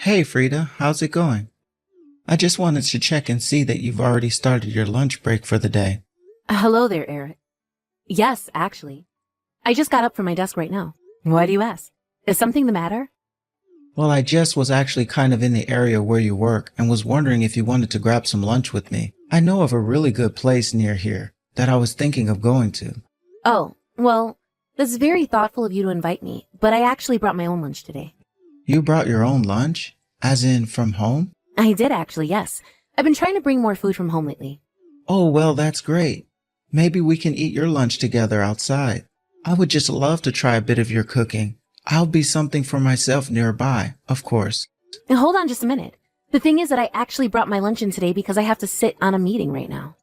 Hey Frida, how's it going? I just wanted to check and see that you've already started your lunch break for the day. Hello there, Eric. Yes, actually. I just got up from my desk right now. Why do you ask? Is something the matter? Well, I just was actually kind of in the area where you work and was wondering if you wanted to grab some lunch with me. I know of a really good place near here that I was thinking of going to. Oh, well, that's very thoughtful of you to invite me, but I actually brought my own lunch today. You brought your own lunch? As in from home? I did actually, yes. I've been trying to bring more food from home lately. Oh, well, that's great. Maybe we can eat your lunch together outside. I would just love to try a bit of your cooking. I'll be something for myself nearby, of course. And hold on just a minute. The thing is that I actually brought my lunch in today because I have to sit on a meeting right now.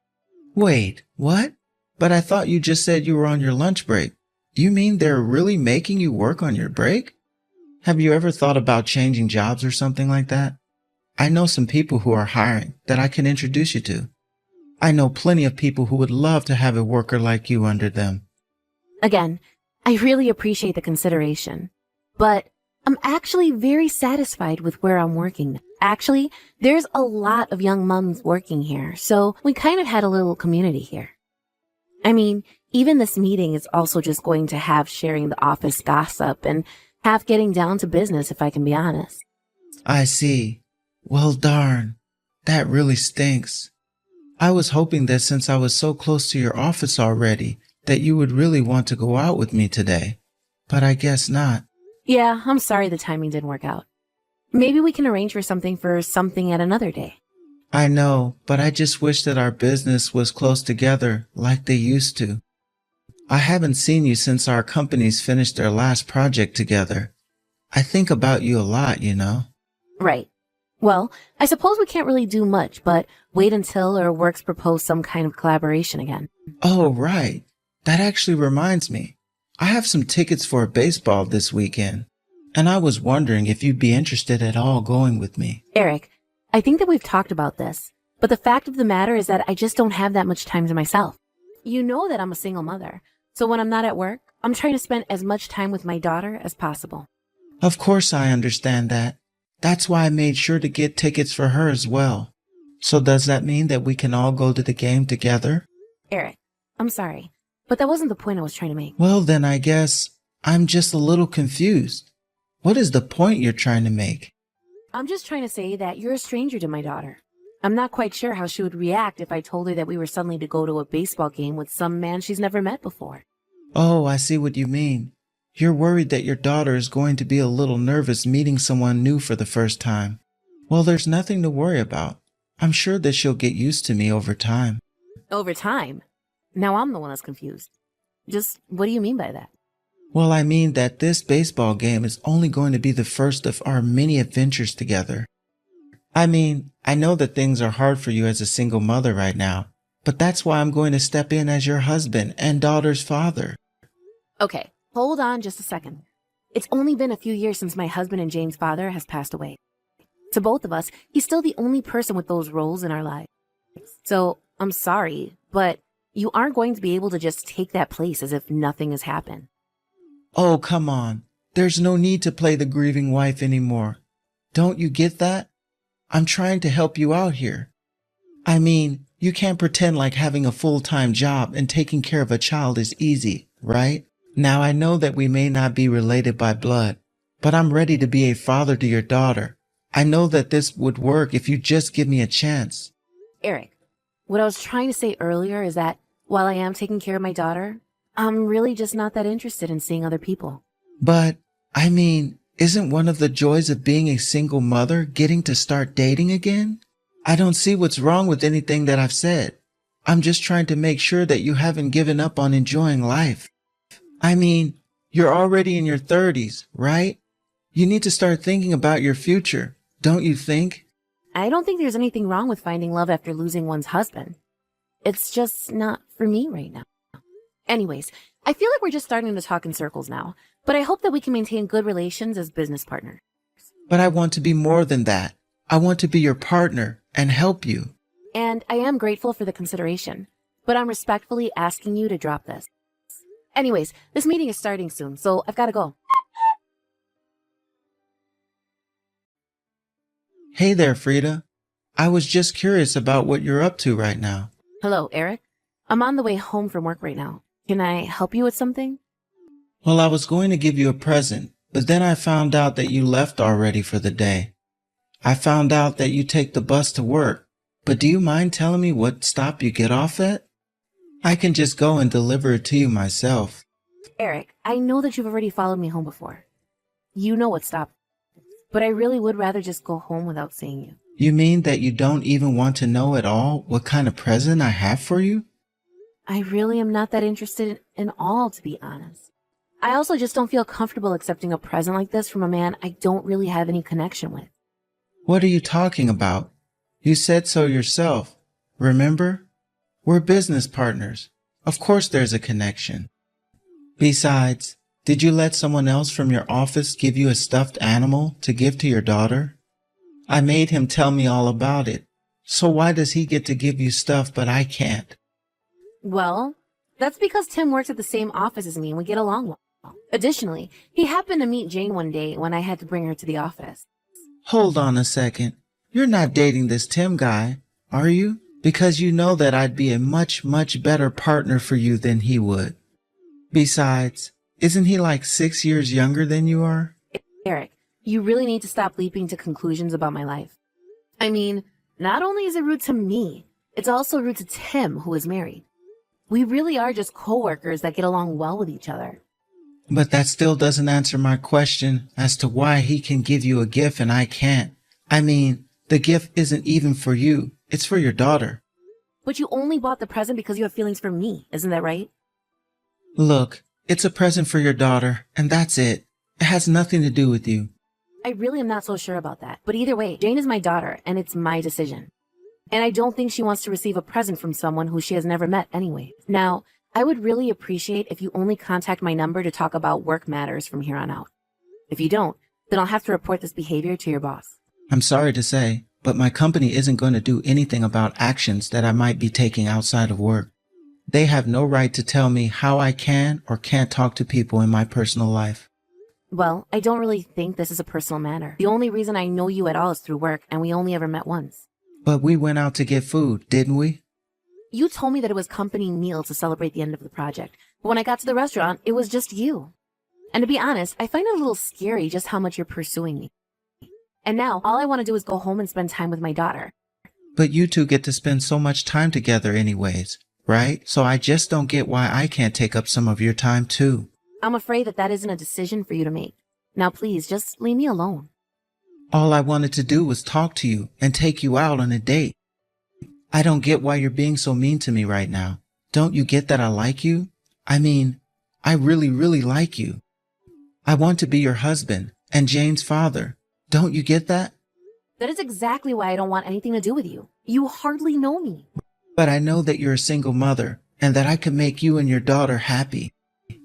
Wait, what? But I thought you just said you were on your lunch break. You mean they're really making you work on your break? Have you ever thought about changing jobs or something like that? I know some people who are hiring that I can introduce you to. I know plenty of people who would love to have a worker like you under them. Again, I really appreciate the consideration, but I'm actually very satisfied with where I'm working. Actually, there's a lot of young mums working here, so we kind of had a little community here. I mean, even this meeting is also just going to have sharing the office gossip and half getting down to business, if I can be honest. I see. Well, darn. That really stinks. I was hoping that since I was so close to your office already, that you would really want to go out with me today. But I guess not. Yeah, I'm sorry the timing didn't work out. Maybe we can arrange for something at another day. I know, but I just wish that our business was close together like they used to. I haven't seen you since our companies finished their last project together. I think about you a lot, you know. Right. Well, I suppose we can't really do much, but wait until our works propose some kind of collaboration again. Oh, right. That actually reminds me. I have some tickets for a baseball this weekend, and I was wondering if you'd be interested at all going with me. Eric, I think that we've talked about this, but the fact of the matter is that I just don't have that much time to myself. You know that I'm a single mother, so when I'm not at work, I'm trying to spend as much time with my daughter as possible. Of course I understand that. That's why I made sure to get tickets for her as well. So does that mean that we can all go to the game together? Eric, I'm sorry, but that wasn't the point I was trying to make. Well, then I guess I'm just a little confused. What is the point you're trying to make? I'm just trying to say that you're a stranger to my daughter. I'm not quite sure how she would react if I told her that we were suddenly to go to a baseball game with some man she's never met before. Oh, I see what you mean. You're worried that your daughter is going to be a little nervous meeting someone new for the first time. Well, there's nothing to worry about. I'm sure that she'll get used to me over time. Over time? Now I'm the one that's confused. Just what do you mean by that? Well, I mean that this baseball game is only going to be the first of our many adventures together. I mean, I know that things are hard for you as a single mother right now, but that's why I'm going to step in as your husband and daughter's father. Okay, hold on just a second. It's only been a few years since my husband and Jane's father has passed away. To both of us, he's still the only person with those roles in our lives. So, I'm sorry, but you aren't going to be able to just take that place as if nothing has happened. Oh, come on. There's no need to play the grieving wife anymore. Don't you get that? I'm trying to help you out here. I mean, you can't pretend like having a full-time job and taking care of a child is easy, right? Now, I know that we may not be related by blood, but I'm ready to be a father to your daughter. I know that this would work if you just give me a chance. Eric, what I was trying to say earlier is that while I am taking care of my daughter, I'm really just not that interested in seeing other people. But, I mean, isn't one of the joys of being a single mother getting to start dating again? I don't see what's wrong with anything that I've said. I'm just trying to make sure that you haven't given up on enjoying life. I mean, you're already in your 30s, right? You need to start thinking about your future, don't you think? I don't think there's anything wrong with finding love after losing one's husband. It's just not for me right now. Anyways, I feel like we're just starting to talk in circles now, but I hope that we can maintain good relations as business partners. But I want to be more than that. I want to be your partner and help you. And I am grateful for the consideration, but I'm respectfully asking you to drop this. Anyways, this meeting is starting soon, so I've got to go. Hey there, Frida. I was just curious about what you're up to right now. Hello, Eric. I'm on the way home from work right now. Can I help you with something? Well, I was going to give you a present, but then I found out that you left already for the day. I found out that you take the bus to work, but do you mind telling me what stop you get off at? I can just go and deliver it to you myself. Eric, I know that you've already followed me home before. You know what stop, but I really would rather just go home without seeing you. You mean that you don't even want to know at all what kind of present I have for you? I really am not that interested in all, to be honest. I also just don't feel comfortable accepting a present like this from a man I don't really have any connection with. What are you talking about? You said so yourself. Remember? We're business partners. Of course there's a connection. Besides, did you let someone else from your office give you a stuffed animal to give to your daughter? I made him tell me all about it. So why does he get to give you stuff but I can't? Well, that's because Tim works at the same office as me and we get along well. Additionally, he happened to meet Jane one day when I had to bring her to the office. Hold on a second. You're not dating this Tim guy, are you? Because you know that I'd be a much, much better partner for you than he would. Besides, isn't he like 6 years younger than you are? Eric, you really need to stop leaping to conclusions about my life. I mean, not only is it rude to me, it's also rude to Tim, who is married. We really are just co-workers that get along well with each other. But that still doesn't answer my question as to why he can give you a gift and I can't. I mean, the gift isn't even for you. It's for your daughter. But you only bought the present because you have feelings for me, isn't that right? Look, it's a present for your daughter, and that's it. It has nothing to do with you. I really am not so sure about that. But either way, Jane is my daughter, and it's my decision. And I don't think she wants to receive a present from someone who she has never met anyway. Now, I would really appreciate if you only contact my number to talk about work matters from here on out. If you don't, then I'll have to report this behavior to your boss. I'm sorry to say, but my company isn't going to do anything about actions that I might be taking outside of work. They have no right to tell me how I can or can't talk to people in my personal life. Well, I don't really think this is a personal matter. The only reason I know you at all is through work, and we only ever met once. But we went out to get food, didn't we? You told me that it was company meal to celebrate the end of the project, but when I got to the restaurant, it was just you. And to be honest, I find it a little scary just how much you're pursuing me. And now, all I want to do is go home and spend time with my daughter. But you two get to spend so much time together anyways, right? So I just don't get why I can't take up some of your time too. I'm afraid that isn't a decision for you to make. Now please, just leave me alone. All I wanted to do was talk to you and take you out on a date. I don't get why you're being so mean to me right now. Don't you get that I like you? I mean, I really, really like you. I want to be your husband and Jane's father. Don't you get that? That is exactly why I don't want anything to do with you. You hardly know me. But I know that you're a single mother and that I can make you and your daughter happy.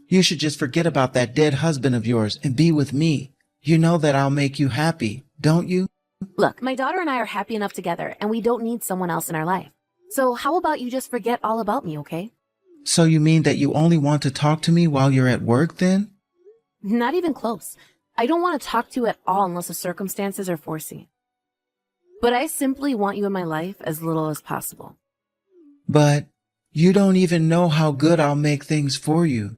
You should just forget about that dead husband of yours and be with me. You know that I'll make you happy, don't you? Look, my daughter and I are happy enough together, and we don't need someone else in our life. So how about you just forget all about me, okay? So you mean that you only want to talk to me while you're at work then? Not even close. I don't want to talk to you at all unless the circumstances are forcing. But I simply want you in my life as little as possible. But you don't even know how good I'll make things for you.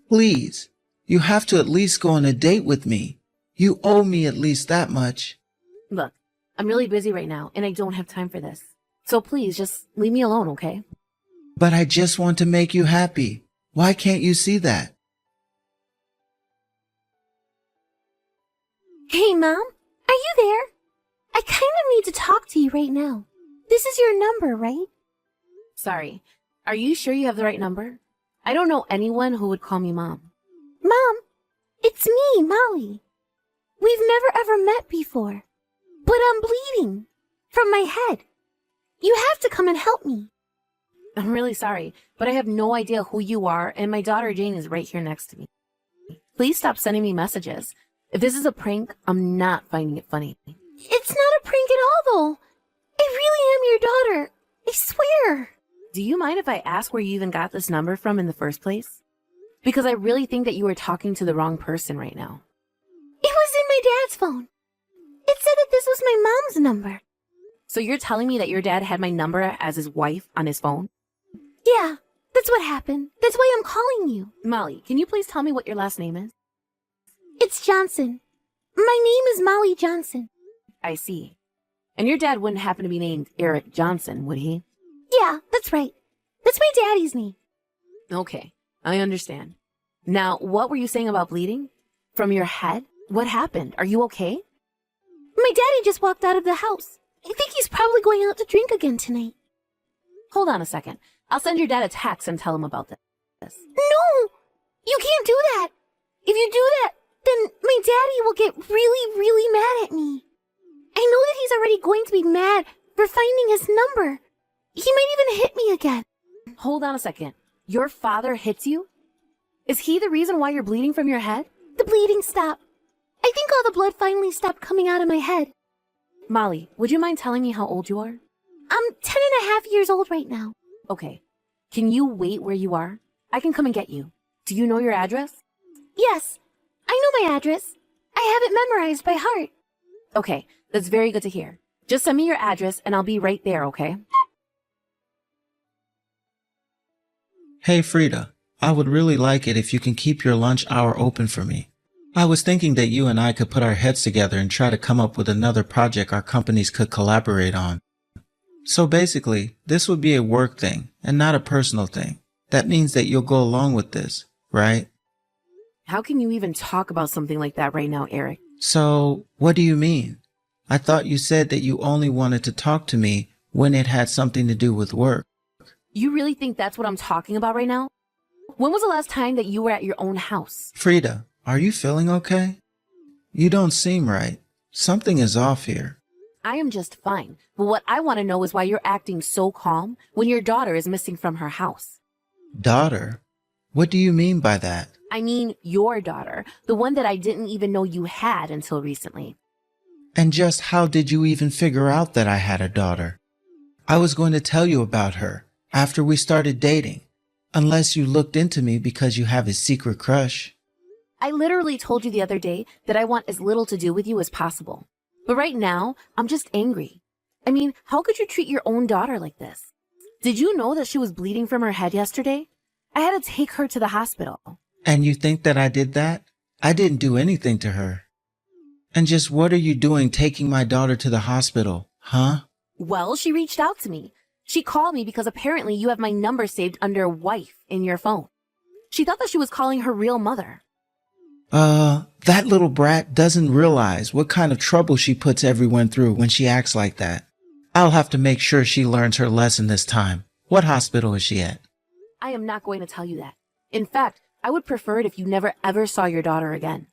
Please, you have to at least go on a date with me. You owe me at least that much. Look, I'm really busy right now, and I don't have time for this. So please, just leave me alone, okay? But I just want to make you happy. Why can't you see that? Hey, Mom, are you there? I kind of need to talk to you right now. This is your number, right? Sorry, are you sure you have the right number? I don't know anyone who would call me Mom. Mom, it's me, Molly. We've never ever met before, but I'm bleeding from my head. You have to come and help me. I'm really sorry, but I have no idea who you are, and my daughter Jane is right here next to me. Please stop sending me messages. If this is a prank, I'm not finding it funny. It's not a prank at all, though. I really am your daughter. I swear. Do you mind if I ask where you even got this number from in the first place? Because I really think that you are talking to the wrong person right now. It was in my dad's phone. It said that this was my mom's number. So you're telling me that your dad had my number as his wife on his phone? Yeah, that's what happened. That's why I'm calling you. Molly, can you please tell me what your last name is? It's Johnson. My name is Molly Johnson. I see. And your dad wouldn't happen to be named Eric Johnson, would he? Yeah, that's right. That's my daddy's name. Okay, I understand. Now, what were you saying about bleeding? From your head? What happened? Are you okay? My daddy just walked out of the house. I think he's probably going out to drink again tonight. Hold on a second. I'll send your dad a text and tell him about this. No! You can't do that! If you do that, then my daddy will get really, really mad at me. I know that he's already going to be mad for finding his number. He might even hit me again. Hold on a second. Your father hits you? Is he the reason why you're bleeding from your head? The bleeding stopped. I think all the blood finally stopped coming out of my head. Molly, would you mind telling me how old you are? I'm 10.5 years old right now. Okay. Can you wait where you are? I can come and get you. Do you know your address? Yes, I know my address. I have it memorized by heart. Okay, that's very good to hear. Just send me your address and I'll be right there, okay? Hey, Frida, I would really like it if you can keep your lunch hour open for me. I was thinking that you and I could put our heads together and try to come up with another project our companies could collaborate on. So basically, this would be a work thing and not a personal thing. That means that you'll go along with this, right? How can you even talk about something like that right now, Eric? So, what do you mean? I thought you said that you only wanted to talk to me when it had something to do with work. You really think that's what I'm talking about right now? When was the last time that you were at your own house? Frida, are you feeling okay? You don't seem right. Something is off here. I am just fine. But what I want to know is why you're acting so calm when your daughter is missing from her house. Daughter? What do you mean by that? I mean your daughter, the one that I didn't even know you had until recently. And just how did you even figure out that I had a daughter? I was going to tell you about her after we started dating, unless you looked into me because you have a secret crush. I literally told you the other day that I want as little to do with you as possible. But right now, I'm just angry. I mean, how could you treat your own daughter like this? Did you know that she was bleeding from her head yesterday? I had to take her to the hospital. And you think that I did that? I didn't do anything to her. And just what are you doing taking my daughter to the hospital, huh? Well, she reached out to me. She called me because apparently you have my number saved under wife in your phone. She thought that she was calling her real mother. That little brat doesn't realize what kind of trouble she puts everyone through when she acts like that. I'll have to make sure she learns her lesson this time. What hospital is she at? I am not going to tell you that. In fact, I would prefer it if you never ever saw your daughter again.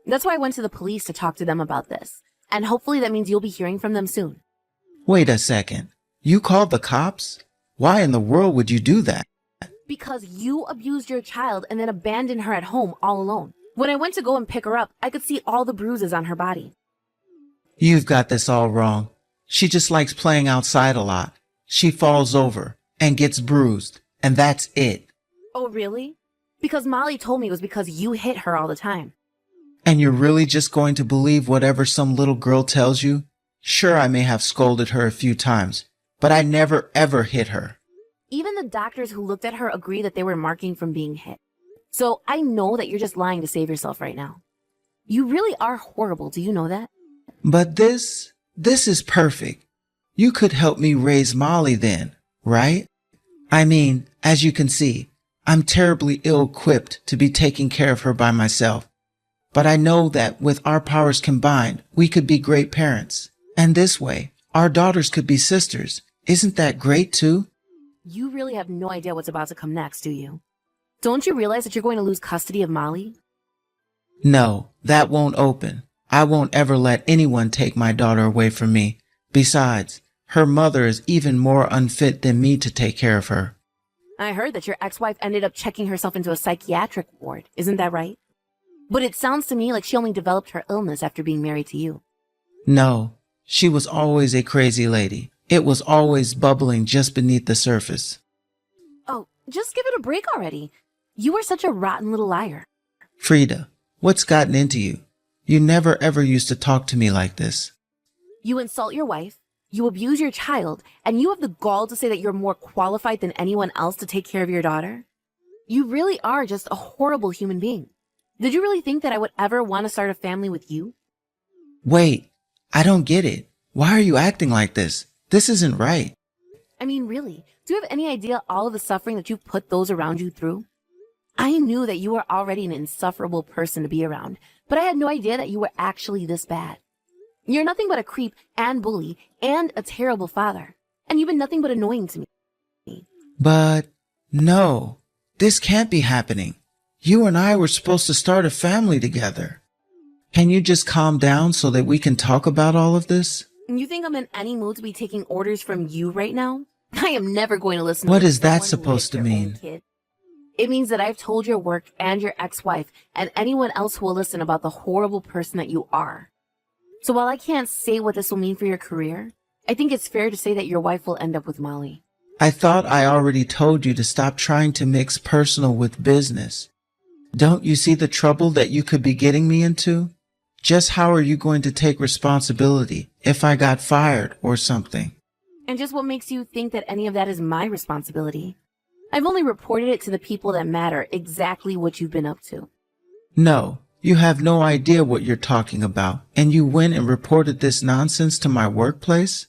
That's why I went to the police to talk to them about this. And hopefully that means you'll be hearing from them soon. Wait a second. You called the cops? Why in the world would you do that? Because you abused your child and then abandoned her at home all alone. When I went to go and pick her up, I could see all the bruises on her body. You've got this all wrong. She just likes playing outside a lot. She falls over and gets bruised, and that's it. Oh, really? Because Molly told me it was because you hit her all the time. And you're really just going to believe whatever some little girl tells you? Sure, I may have scolded her a few times, but I never ever hit her. Even the doctors who looked at her agree that they were marking from being hit. So I know that you're just lying to save yourself right now. You really are horrible, do you know that? But this is perfect. You could help me raise Molly then, right? I mean, as you can see, I'm terribly ill-equipped to be taking care of her by myself. But I know that with our powers combined, we could be great parents. And this way, our daughters could be sisters. Isn't that great too? You really have no idea what's about to come next, do you? Don't you realize that you're going to lose custody of Molly? No, that won't open. I won't ever let anyone take my daughter away from me. Besides, her mother is even more unfit than me to take care of her. I heard that your ex-wife ended up checking herself into a psychiatric ward. Isn't that right? But it sounds to me like she only developed her illness after being married to you. No, she was always a crazy lady. It was always bubbling just beneath the surface. Oh, just give it a break already. You were such a rotten little liar. Frida, what's gotten into you? You never ever used to talk to me like this. You insult your wife, you abuse your child, and you have the gall to say that you're more qualified than anyone else to take care of your daughter? You really are just a horrible human being. Did you really think that I would ever want to start a family with you? Wait, I don't get it. Why are you acting like this? This isn't right. I mean, really, do you have any idea all of the suffering that you've put those around you through? I knew that you were already an insufferable person to be around, but I had no idea that you were actually this bad. You're nothing but a creep and bully and a terrible father, and you've been nothing but annoying to me. But no, this can't be happening. You and I were supposed to start a family together. Can you just calm down so that we can talk about all of this? You think I'm in any mood to be taking orders from you right now? I am never going to listen What to is that someone who supposed to raped their own mean? kid. It means that I've told your work and your ex-wife and anyone else who will listen about the horrible person that you are. So while I can't say what this will mean for your career, I think it's fair to say that your wife will end up with Molly. I thought I already told you to stop trying to mix personal with business. Don't you see the trouble that you could be getting me into? Just how are you going to take responsibility if I got fired or something? And just what makes you think that any of that is my responsibility? I've only reported it to the people that matter exactly what you've been up to. No, you have no idea what you're talking about, and you went and reported this nonsense to my workplace?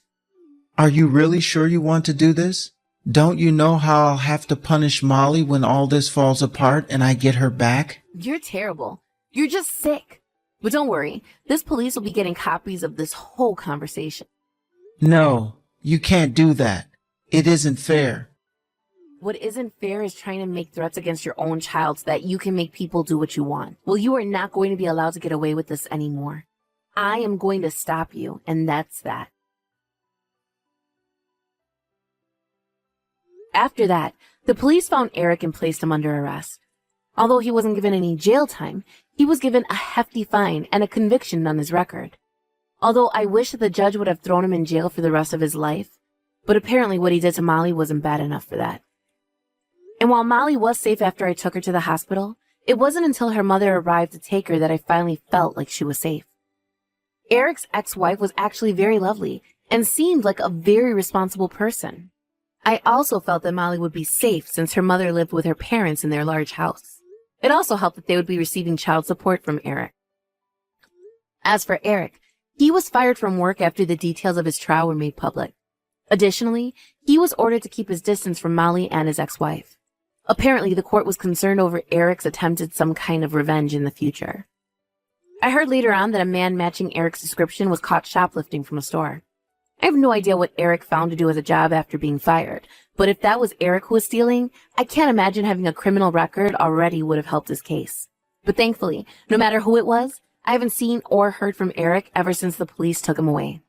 Are you really sure you want to do this? Don't you know how I'll have to punish Molly when all this falls apart and I get her back? You're terrible. You're just sick. But don't worry, this police will be getting copies of this whole conversation. No, you can't do that. It isn't fair. What isn't fair is trying to make threats against your own child so that you can make people do what you want. Well, you are not going to be allowed to get away with this anymore. I am going to stop you, and that's that. After that, the police found Eric and placed him under arrest. Although he wasn't given any jail time, he was given a hefty fine and a conviction on his record. Although I wish that the judge would have thrown him in jail for the rest of his life, but apparently what he did to Molly wasn't bad enough for that. And while Molly was safe after I took her to the hospital, it wasn't until her mother arrived to take her that I finally felt like she was safe. Eric's ex-wife was actually very lovely and seemed like a very responsible person. I also felt that Molly would be safe since her mother lived with her parents in their large house. It also helped that they would be receiving child support from Eric. As for Eric, he was fired from work after the details of his trial were made public. Additionally, he was ordered to keep his distance from Molly and his ex-wife. Apparently, the court was concerned over Eric's attempted some kind of revenge in the future. I heard later on that a man matching Eric's description was caught shoplifting from a store. I have no idea what Eric found to do as a job after being fired, but if that was Eric who was stealing, I can't imagine having a criminal record already would have helped his case. But thankfully, no matter who it was, I haven't seen or heard from Eric ever since the police took him away.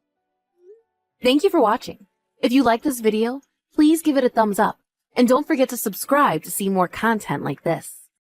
Thank you for watching. If you liked this video, please give it a thumbs up. And don't forget to subscribe to see more content like this.